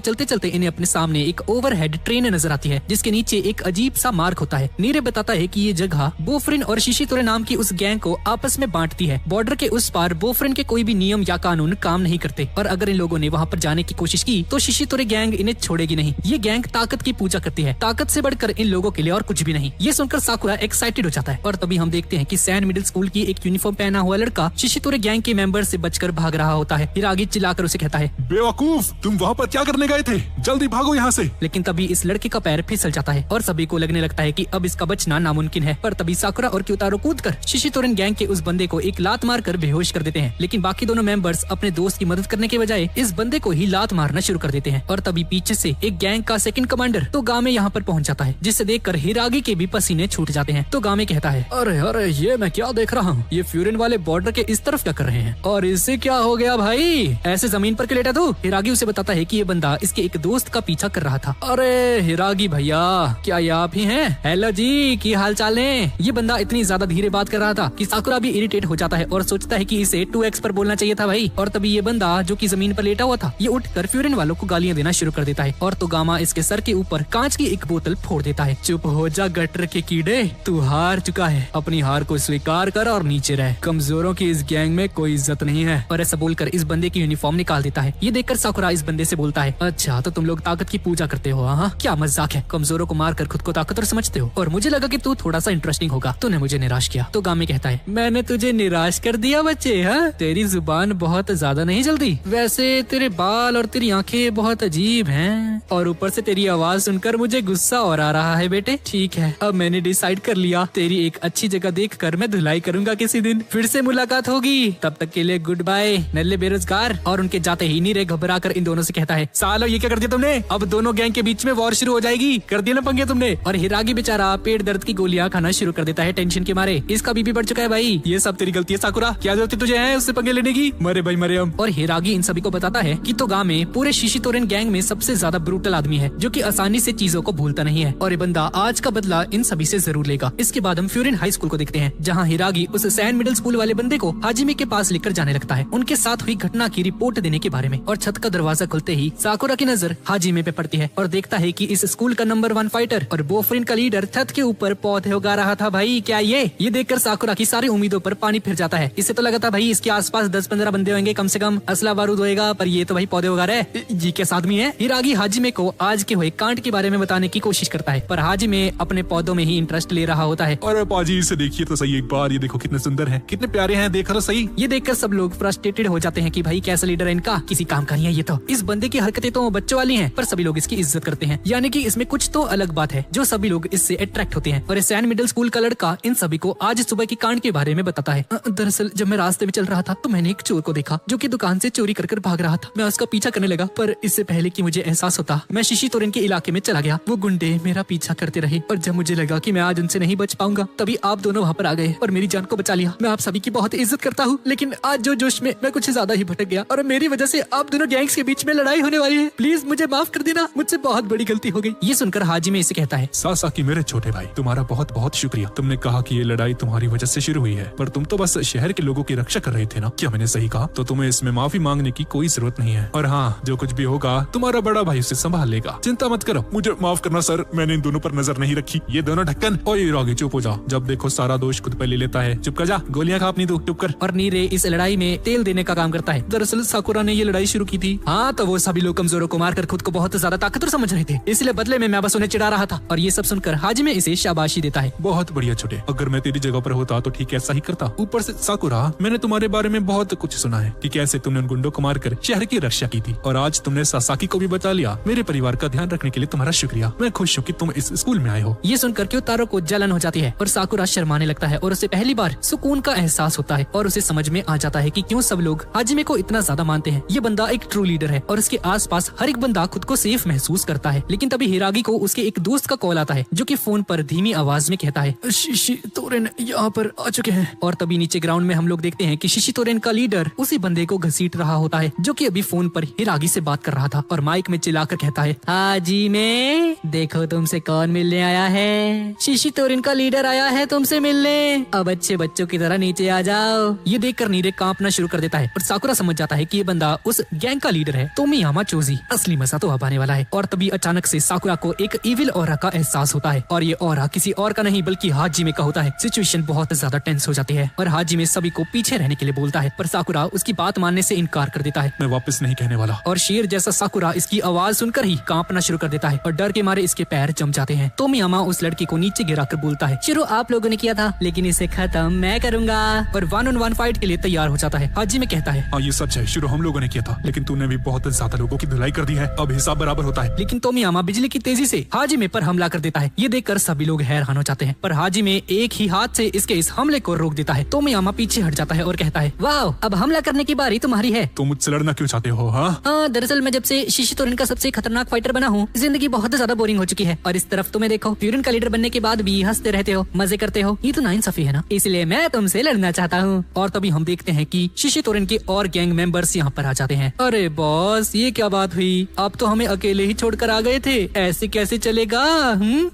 चलते चलते इन्हें अपने सामने एक ओवरहेड ट्रेन नजर आती है, जिसके नीचे एक अजीब सा मार्ग होता है। नीरे बताता है कि ये जगह बोफ्रिन और शिशितोरे नाम की उस गैंग को आपस में बांटती है। बॉर्डर के उस पार बोफ्रिन के कोई भी नियम या कानून काम नहीं करते, और अगर इन लोगों ने वहाँ पर जाने की कोशिश की तो शिशितोरे गैंग इन्हें छोड़ेगी नहीं। ये गैंग ताकत की पूजा करती है, ताकत से बढ़कर इन लोगों के लिए और कुछ भी नहीं। ये सुनकर साकुरा एक्साइटेड हो जाता है और तभी हम देखते हैं कि सैन मिडिल स्कूल की एक यूनिफॉर्म पहना हुआ लड़का शिशितोरे गैंग के मेंबर से बचकर भाग रहा होता है। हिरागी चिल्लाकर उसे कहता है, बेवकूफ, तुम वहाँ पर क्या करने गए थे? जल्दी भागो यहाँ से। लेकिन तभी इस लड़के का पैर फिसल जाता है और सभी को लगने लगता है कि अब इसका बचना नामुमकिन है। पर तभी साकुरा और क्योतारो कूदकर शिशितोरे गैंग के उस बंदे को एक लात मारकर बेहोश कर देते हैं। लेकिन बाकी दोनों मेंबर्स अपने दोस्त की मदद करने के बजाय इस बंदे को ही लात मारना शुरू कर देते हैं। और तभी पीछे से एक गैंग का सेकंड कमांडर तो गामे यहाँ पर पहुँच जाता है, जिसे देखकर हिरागी के भी पसीने छूट जाते हैं। तो गामे कहता है, अरे अरे ये मैं क्या देख रहा हूँ, ये फ्यूरिन वाले बॉर्डर के इस तरफ क्या कर रहे हैं और इससे क्या हो गया भाई, ऐसे जमीन पर क्यों लेटा तू? हिरागी उसे बताता है कि ये बंदा इसके एक दोस्त का पीछा कर रहा था। अरे हिरागी भैया, क्या ये आप ही हैं? हेलो जी, की हाल चाल है? ये बंदा इतनी ज्यादा धीरे बात कर रहा था कि साकुरा भी इरिटेट हो जाता है और सोचता है कि इसे 2x पर बोलना चाहिए था भाई। और तभी ये बंदा जो कि जमीन पर लेटा हुआ था, ये उठकर फ्यूरिन वालों को गालियां देना शुरू कर देता है। और तो गामा इसके सर के ऊपर कांच कांच की एक बोतल फोड़ देता है। चुप हो जा गटर के कीड़े, तू हार चुका है, अपनी हार को स्वीकार कर और नीचे रह, कमजोरों की इस गैंग में कोई इज्जत नहीं है। और ऐसा बोलकर इस बंदे की यूनिफॉर्म निकाल देता है। ये देखकर साकुरा इस बंदे से बोलता है, अच्छा तो तुम लोग ताकत की पूजा करते हो? हाँ, क्या मजाक है, कमजोरों को मारकर खुद को ताकतवर समझते हो, और मुझे लगा कि तू थोड़ा सा इंटरेस्टिंग होगा, तूने मुझे निराश किया। तो गामी कहता है, मैंने तुझे निराश कर दिया बच्चे? हाँ, तेरी जुबान बहुत ज्यादा नहीं चलती, वैसे तेरे बाल और तेरी आंखें बहुत अजीब हैं, और ऊपर से तेरी आवाज सुनकर मुझे गुस्सा और आ रहा है बेटे। ठीक है, अब मैंने डिसाइड कर लिया, तेरी एक अच्छी जगह देखकर मैं धुलाई करूंगा किसी दिन, फिर से मुलाकात होगी, तब तक के लिए गुड बाय नल्ले बेरोजगार। और उनके जाते ही नीरे घबरा कर इन दोनों से कहता है, सालो ये क्या कर दिया तुमने, अब दोनों गैंग के बीच में वॉर शुरू हो जाएगी, कर दिया ना पंगे तुमने। और हिरागी बेचारा पेट दर्द की गोलियां खाना शुरू कर देता है टेंशन के मारे, इसका बीपी बढ़ चुका है भाई, ये सब तेरी गलती है साकुरा, क्या जरूरत तुझे है उससे पंगे लेने की, मरे भाई मरे हम। और हिरागी इन सभी को बताता है कि तोगामे पूरे शिशितोरेन गैंग में सबसे ज्यादा ब्रूटल आदमी है, जो कि आसानी से चीजों को भूलता नहीं है, और ये बंदा आज का बदला इन सभी से जरूर लेगा। इसके बाद हम फ्यूरिन हाई स्कूल को देखते हैं, जहाँ हिरागी उस सैन मिडिल स्कूल वाले बंदे को हाजिमे के पास लेकर जाने लगता है, उनके साथ हुई घटना की रिपोर्ट देने के बारे में। और छत का दरवाजा खुलते ही साकुरा की नजर हाजिमे पे पड़ती है, और देखता है कि इस स्कूल का नंबर 1 फाइटर और बोफरिन का लीडर छत के ऊपर पौधे उगा रहा था। भाई क्या ये देखकर साकुरा की सारी उम्मीदों पर पानी फिर जाता है। इससे तो लगा था भाई इसके आसपास 10-15 बंदे होंगे कम से कम, असला बारूद होएगा, पर ये तो भाई पौधे उगा रहा है, ये कैसा आदमी है। हिरागी हाजिमे को आज के हुए कांड के बारे में बताने की कोशिश करता है, पर हाजिमे अपने पौधों में ही इंटरेस्ट ले रहा होता है। और पाजी इसे देखिए तो सही एक बार, ये देखो कितने सुंदर हैं, कितने प्यारे हैं, देखो तो सही। ये देखकर सब लोग फ्रस्ट्रेटेड हो जाते हैं कि भाई कैसा लीडर है इनका, किसी काम का नहीं है ये तो, इस बंदे की हरकतें तो बच्चों वाली हैं, पर सभी लोग इसकी इज्जत करते हैं, यानी कि इसमें कुछ तो अलग बात है जो सभी लोग इससे अट्रैक्ट होते हैं। और सैन मिडिल स्कूल का लड़का इन सभी को आज सुबह की कांड के बारे में बताता है। दरअसल जब मैं रास्ते में चल रहा था तो मैंने एक चोर को देखा जो कि दुकान से चोरी कर भाग रहा था, मैं उसका पीछा करने लगा, पर इससे पहले कि मुझे एहसास होता मैं शिशितोरेन के इलाके में चला गया। वो गुंडे मेरा पीछा करते रहे, और जब मुझे लगा कि मैं आज उनसे नहीं बच पाऊंगा, तभी आप दोनों वहाँ पर आ गए और मेरी जान को बचा लिया। मैं आप सभी की बहुत इज्जत करता हूँ, लेकिन आज जो जोश में मैं कुछ ज्यादा ही भटक गया, और मेरी वजह से आप दोनों गैंग्स के बीच में लड़ाई होने वाली है, प्लीज मुझे माफ कर देना, मुझसे बहुत बड़ी गलती हो गई। ये सुनकर हाजिमे इसे कहता है, सासाकी मेरे छोटे भाई, तुम्हारा बहुत बहुत शुक्रिया, तुमने कहा कि ये लड़ाई तुम्हारी वजह से शुरू हुई है, पर तुम तो बस शहर के लोगों की रक्षा कर रहे थे ना, क्या मैंने सही कहा? तो तुम्हें इसमें माफी मांगने की कोई जरूरत नहीं है, और हाँ जो कुछ भी होगा तुम्हारा बड़ा भाई उसे संभाल लेगा, चिंता मत करो। मुझे माफ करना सर, मैंने इन दोनों पर नजर नहीं रखी, ये दोनों ढक्कन। और ये रागी चुप हो जा, जब देखो सारा दोष खुद पर ले लेता है, चुप कर जा, गोलियां खा अपनी, तू चुप कर। और नीरे इस लड़ाई में तेल देने का काम करता है। दरअसल साकुरा ने ये लड़ाई शुरू की थी। हाँ, तो वो सभी लोग कमजोरों को मारकर खुद को बहुत ज्यादा ताकतवर समझ रहे थे, इसलिए बदले में मैं बस उन्हें चिढ़ा रहा था। और ये सब सुनकर हाजिमे इसे शाबाशी देता है। बहुत बढ़िया छोटे, अगर मैं तेरी जगह पर होता तो ठीक ऐसा ही करता। ऊपर से साकुरा, मैंने तुम्हारे बारे में बहुत कुछ सुना है कि कैसे तुमने उन गुंडों को मारकर शहर की रक्षा की थी, और आज तुमने सासाकी को भी बचा लिया। मेरे परिवार का ध्यान रखने के लिए तुम्हारा शुक्रिया, मैं खुश हूँ कि तुम इस स्कूल में आए हो। ये सुनकर क्योतारो को जलन हो जाती है और साकुरा शर्माने लगता है, और उसे पहली बार सुकून का एहसास होता है, और उसे समझ में आ जाता है कि क्यों सब लोग हाजिमे को इतना ज्यादा मानते हैं। ये बंदा एक ट्रू लीडर है, और उसके आसपास हर एक बंदा खुद को सेफ महसूस करता है। लेकिन तभी हिरागी को उसके एक दोस्त का कॉल आता है, जो कि फोन पर धीमी आवाज में कहता है, शिशितोरेन यहाँ पर आ चुके हैं। और तभी नीचे ग्राउंड में हम लोग देखते हैं कि शिशितोरेन का लीडर उसी बंदे को घसीट रहा होता है, जो कि अभी फोन पर हिरागी से बात कर रहा था, और माइक में चिल्लाकर कहता है, हाजिमे देखो तुमसे कौन मिलने आया है, शिशितोरेन का लीडर आया है तुमसे मिलने, अब अच्छे बच्चों की तरह नीचे आ जाओ। ये देखकर नीरे कांपना शुरू कर देता है, और साकुरा समझ जाता है कि ये बंदा उस गैंग का लीडर है, तोमियामा चोजी। असली मजा तो अब आने वाला है। और तभी अचानक से साकुरा को एक इविल ऑरा का एहसास होता है, और ये ऑरा किसी और का नहीं बल्कि हाजिमे का होता है। सिचुएशन बहुत ज्यादा टेंस हो जाती है, और हाजिमे सभी को पीछे रहने के लिए बोलता है, पर साकुरा उसकी बात मानने से इनकार कर देता है। मैं वापस नहीं कहने वाला। और शेर जैसा साकुरा इसकी आवाज सुनकर ही कांपना शुरू कर देता है, और डर के मारे इसके पैर जम जाते हैं। तोमियामा उस लड़की को नीचे गिराकर बोलता है, शुरू आप लोगों ने किया था, लेकिन इसे खत्म मैं करूंगा, और 1-on-1 फाइट के लिए तैयार हो जाता है। हाजिमे कहता है, हाँ ये सच है, शुरू हम लोगों ने किया था, लेकिन तूने भी बहुत ज्यादा लोगों की धुलाई कर दी है, अब हिसाब बराबर होता है। लेकिन तोमियामा बिजली की तेजी से हाजिमे पर हमला कर देता है। ये देखकर सभी लोग हैरान हो जाते हैं, पर हाजिमे एक ही हाथ से इसके इस हमले को रोक देता है। तोमियामा पीछे हट जाता है और कहता है, वाह अब हमला करने की बारी तुम्हारी है। तुम मुझसे लड़ना क्यों चाहते हो? हाँ दरअसल मैं जब से शिशितोरेन का सबसे खतरनाक फाइटर बना हूँ, जिंदगी बहुत ज्यादा बोरिंग हो चुकी है, और इस तरफ तुम्हें देखो, फ्यूरिन का लीडर बनने के बाद भी हंसते रहते हो, मजे करते हो, ये तो नाइंसाफी है ना, इसलिए मैं तुमसे लड़ना चाहता हूँ। और तभी हम देखते हैं कि शिशितोरेन के और गैंग मेंबर्स यहाँ पर आ जाते हैं। अरे बॉस ये क्या बात हुई, आप तो हमें अकेले ही छोड़कर आ गए थे, ऐसे कैसे चलेगा?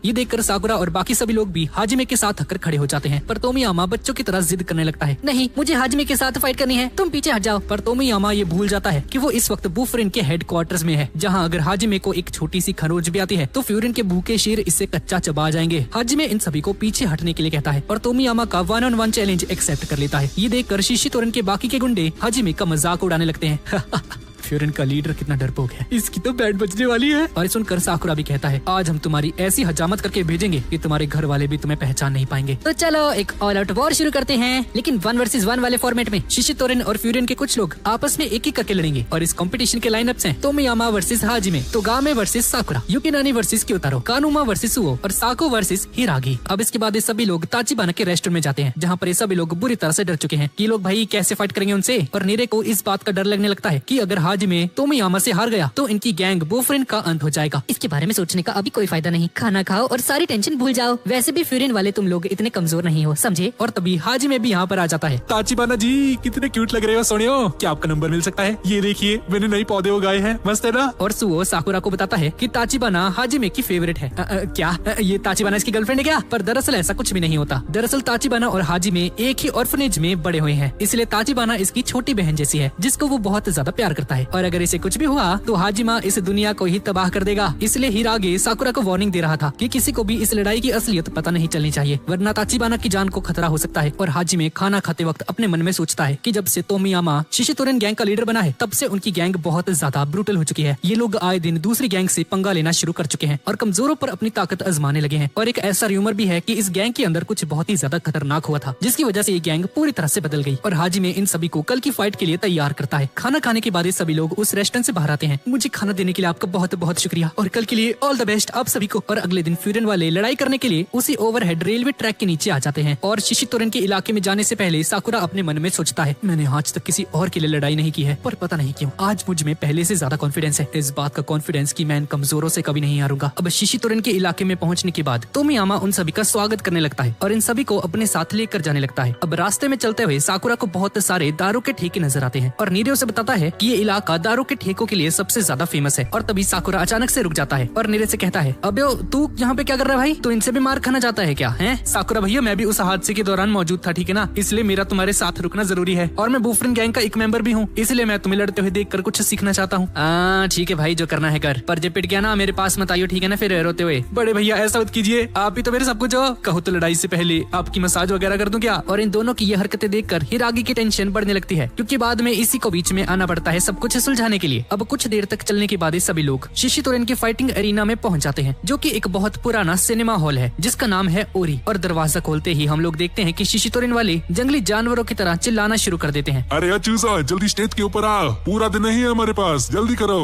ये देखकर साकुरा और बाकी सभी लोग भी हाजिमे के साथ आकर खड़े हो जाते हैं, पर तोमियामा बच्चों की तरह जिद करने लगता है, नहीं मुझे हाजिमे के साथ फाइट करनी है, तुम पीछे हट जाओ। पर तोमियामा ये भूल जाता है कि वो इस वक्त बुफरिन के हेडक्वार्टर्स में है, जहाँ अगर हाजिमे को एक छोटी सी खरोच भी जाती है तो फ्यूरिन के भूखे शेर इससे कच्चा चबा जाएंगे। हाजिमे इन सभी को पीछे हटने के लिए कहता है और तोमियामा का 1-on-1 चैलेंज एक्सेप्ट कर लेता है। ये देखकर शिशितोरन के बाकी के गुंडे हाजिमे का मजाक उड़ाने लगते हैं। फ्यूरिन का लीडर कितना डरपोक है, इसकी तो बैंड बजने वाली है। और सुनकर साकुरा भी कहता है आज हम तुम्हारी ऐसी हजामत करके भेजेंगे कि तुम्हारे घर वाले भी तुम्हें पहचान नहीं पाएंगे। तो चलो एक ऑल आउट वॉर शुरू करते हैं, लेकिन 1 वर्सेस 1 वाले फॉर्मेट में। शिशितोरन और फ्यूरिन के कुछ लोग आपस में एक करके लड़ेंगे और इस कंपटीशन के लाइनअप्स हैं Tomiyama versus Hajime, Togame versus Sakura, Yukinani versus Kyotaro, Kanuma versus Suo और साको वर्सेस हिरागी। अब इसके बाद ये सभी लोग ताचिबाना के रेस्टोरेंट में जाते हैं जहाँ पर ये सभी लोग बुरी तरह से डर चुके हैं कि लोग भाई कैसे फाइट करेंगे उनसे। और नीरे को इस बात का डर लगने लगता है कि अगर हाजिमे तोमियामा से हार गया तो इनकी गैंग बोफ्रेंड का अंत हो जाएगा। इसके बारे में सोचने का अभी कोई फायदा नहीं, खाना खाओ और सारी टेंशन भूल जाओ। वैसे भी फ्यूरिन वाले तुम लोग इतने कमजोर नहीं हो, समझे। और तभी हाजिमे भी यहाँ पर आ जाता है। ताचिबाना जी कितने क्यूट लग रहे हो सोनियो, क्या आपका नंबर मिल सकता है? ये देखिए मैंने नए पौधे उगाए हैं, मस्त है ना। और सुओ साकुरा को बताता है कि ताचिबाना हाजिमे की फेवरेट है। क्या ये ताचिबाना इसकी गर्लफ्रेंड है क्या? पर दरअसल ऐसा कुछ भी नहीं होता। दरअसल ताचिबाना और हाजिमे एक ही ऑर्फनेज में बड़े हुए हैं, इसलिए ताचिबाना इसकी छोटी बहन जैसी है जिसको वो बहुत ज्यादा प्यार करता है। और अगर इसे कुछ भी हुआ तो हाजिमा इस दुनिया को ही तबाह कर देगा। इसलिए हिरागे साकुरा को वार्निंग दे रहा था कि किसी को भी इस लड़ाई की असलियत पता नहीं चलनी चाहिए, वरना ताचिबाना की जान को खतरा हो सकता है। और हाजिमे खाना खाते वक्त अपने मन में सोचता है कि जब से तोमियामा शिशितोरन गैंग का लीडर बना है तब से उनकी गैंग बहुत ज्यादा ब्रूटल हो चुकी है। ये लोग आए दिन दूसरी गैंग से पंगा लेना शुरू कर चुके हैं और कमजोरों पर अपनी ताकत आजमाने लगे हैं। और एक ऐसा र्यूमर भी है कि इस गैंग के अंदर कुछ बहुत ही ज्यादा खतरनाक हुआ था जिसकी वजह से ये गैंग पूरी तरह से बदल गई। और हाजिमे इन सभी को कल की फाइट के लिए तैयार करता है। खाना खाने के बाद ये सभी लोग उस रेस्टोरेंट से बाहर आते हैं। मुझे खाना देने के लिए आपका बहुत बहुत शुक्रिया और कल के लिए ऑल द बेस्ट आप सभी को। और अगले दिन फ्यूरिन वाले लड़ाई करने के लिए उसी ओवरहेड रेलवे ट्रैक के नीचे आ जाते हैं। और शिशितोरन के इलाके में जाने से पहले साकुरा अपने मन में सोचता है मैंने आज तक किसी और के लिए लड़ाई नहीं की है, पर पता नहीं क्यों आज मुझ में पहले से ज्यादा कॉन्फिडेंस है। इस बात का कॉन्फिडेंस कि मैं इन कमजोरों से कभी नहीं हारूंगा। अब शिशितोरन के इलाके में पहुंचने के बाद तोमियामा उन सभी का स्वागत करने लगता है और इन सभी को अपने साथ लेकर जाने लगता है। अब रास्ते में चलते हुए साकुरा को बहुत सारे दारू के ठेके नजर आते हैं और नीरे उसे बताता है कि ये इलाका दारू के ठेकों के लिए सबसे ज्यादा फेमस है। और तभी साकुरा अचानक से रुक जाता है और नीरे से कहता है अबे तू यहाँ पे क्या कर रहा है भाई, तू इनसे भी मार खाना चाहता है क्या? है साकुरा भैया मैं भी उस हादसे के दौरान मौजूद था, ठीक है ना, इसलिए मेरा तुम्हारे साथ रुकना जरूरी है और मैं बोफ्रेंड गैंग का एक मेंबर भी हूँ, इसलिए मैं तुम्हें लड़ते हुए देखकर कुछ सीखना चाहता हूँ। ठीक है भाई जो करना है कर, पर जब पिट गया ना मेरे पास मत आइयो, ठीक है ना फिर रोते हुए। बड़े भैया ऐसा मत कीजिए, आप ही तो मेरे सब कुछ हो, कहो तो लड़ाई से पहले आपकी मसाज वगैरह कर दूं क्या? और इन दोनों की ये हरकतें देखकर हिरागी की टेंशन बढ़ने लगती है क्योंकि बाद में इसी को बीच में आना पड़ता है सब कुछ सुलझाने के लिए। अब कुछ देर तक चलने के बाद सभी लोग शिशितोरन की फाइटिंग एरिना में पहुंच जाते हैं जो कि एक बहुत पुराना सिनेमा हॉल है जिसका नाम है ओरी। और दरवाजा खोलते ही हम लोग देखते हैं कि शिशितोरन वाले जंगली जानवरों की तरह चिल्लाना शुरू कर देते हैं। अरे चूजा जल्दी स्टेज के ऊपर आ, पूरा दिन नहीं है हमारे पास, जल्दी करो।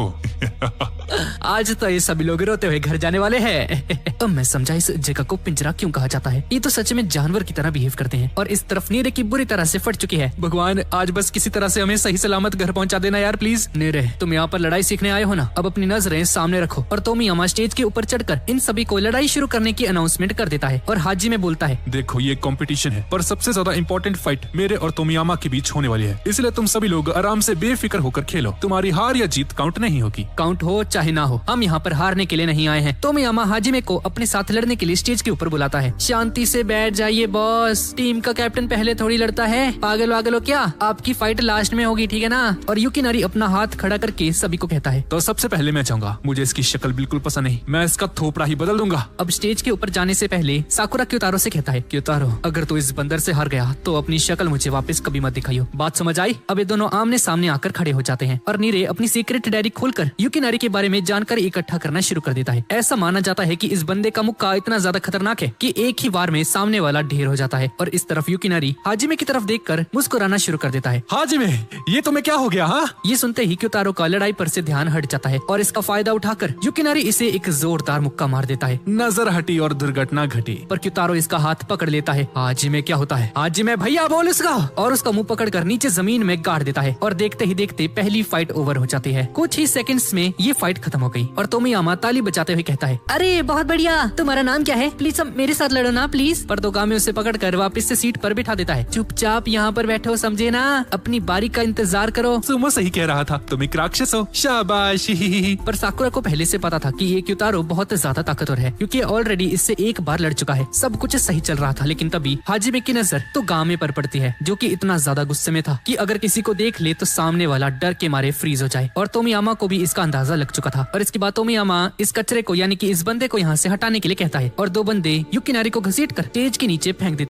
आज तो ये सभी लोग रोते हुए घर जाने वाले हैं। अब मैं समझा इस जगह को पिंजरा क्यों कहा जाता है, ये तो सच में जानवर की तरह बिहेव करते हैं। और इस तरफ नीरे की बुरी तरह से फट चुकी है। भगवान आज बस किसी तरह से हमें सही सलामत घर पहुंचा देना यार प्लीज। नीरे तुम यहाँ पर लड़ाई सीखने आए हो ना, अब अपनी नजरें सामने रखो। और तोमियामा स्टेज के ऊपर चढ़कर इन सभी को लड़ाई शुरू करने की अनाउंसमेंट कर देता है और हाजी में बोलता है देखो ये कंपटीशन है पर सबसे ज्यादा इम्पोर्टेंट फाइट मेरे और तोमियामा के बीच होने वाली है, इसलिए तुम सभी लोग आराम से बेफिक्र होकर खेलो, तुम्हारी हार या जीत काउंट नहीं होगी। काउंट हो चाहे ना हो, हम यहाँ पर हारने के लिए नहीं आए हैं। तोमियामा हाजिमे को अपने साथ लड़ने के लिए स्टेज के ऊपर बुलाता है। शांति से बैठ जाइए बॉस, टीम का कैप्टन पहले थोड़ी लड़ता है, पागल वागल हो क्या? आपकी फाइट लास्ट में होगी, ठीक है ना? और युकिनारी अपना हाथ खड़ा करके सभी को कहता है तो सबसे पहले मैं चाहूंगा, मुझे इसकी शक्ल बिल्कुल पसंद नहीं, मैं इसका थोपड़ा ही बदल दूंगा। अब स्टेज के ऊपर जाने से पहले साकुरा क्योतारो से कहता है क्योतारो अगर तू इस बंदर से हार गया तो अपनी शक्ल मुझे वापस कभी मत दिखाइयो, बात समझ आई? अब ये दोनों आमने सामने आकर खड़े हो जाते हैं और नीरे अपनी सीक्रेट डायरी खोलकर युकिनारी के बारे में जानकारी इकट्ठा करना शुरू कर देता है। ऐसा माना जाता है कि इस बंदे का मुक्का इतना ज्यादा खतरनाक है कि एक ही बार में सामने वाला ढेर हो जाता है। और इस तरफ युकिनारी हाजिमे की तरफ देखकर मुस्कुराना शुरू कर देता है। हाजिमे ये तुम्हें क्या हो गया? हाँ ये सुनते ही क्योतारो का लड़ाई पर से ध्यान हट जाता है और इसका फायदा उठाकर युकिनारी इसे एक जोरदार मुक्का मार देता है। नजर हटी और दुर्घटना घटी, पर क्योतारो इसका हाथ पकड़ लेता है। हाजिमे क्या होता है? हाजिमे भैया बोल इसका, और उसका मुंह पकड़कर नीचे जमीन में गाड़ देता है। और देखते ही देखते पहली फाइट ओवर हो जाती है। कुछ ही सेकंड्स में ये फाइट खत्म हो गई और तोमियामा ताली बजाते हुए कहता है अरे बहुत बढ़िया, तुम्हारा नाम क्या है? प्लीज अब मेरे साथ लड़ो ना प्लीज। पर तोगामे उसे पकड़कर वापस से सीट पर बिठा देता है। चुपचाप यहाँ पर बैठो, समझे ना, अपनी बारी का इंतजार करो। सुमो सही कह रहा रहा था। तुम एक राक्षस हो, शाबाश। पर साकुरा को पहले से पता था कि ये क्यूतारो बहुत ज्यादा ताकतवर है, क्योंकि ऑलरेडी इससे एक बार लड़ चुका है। सब कुछ सही चल रहा था, लेकिन तभी हाजिमे की नजर तो गामे पर पड़ती है, जो कि इतना ज्यादा गुस्से में था कि अगर किसी को देख ले तो सामने वाला डर के मारे फ्रीज हो जाए। और तोमियामा को भी इसका अंदाजा लग चुका था। और इसके बाद तोमियामा इस कचरे को यानी कि इस बंदे को यहाँ से हटाने के लिए कहता है और दो बंदे युकिनारी को घसीट कर स्टेज के नीचे फेंक देते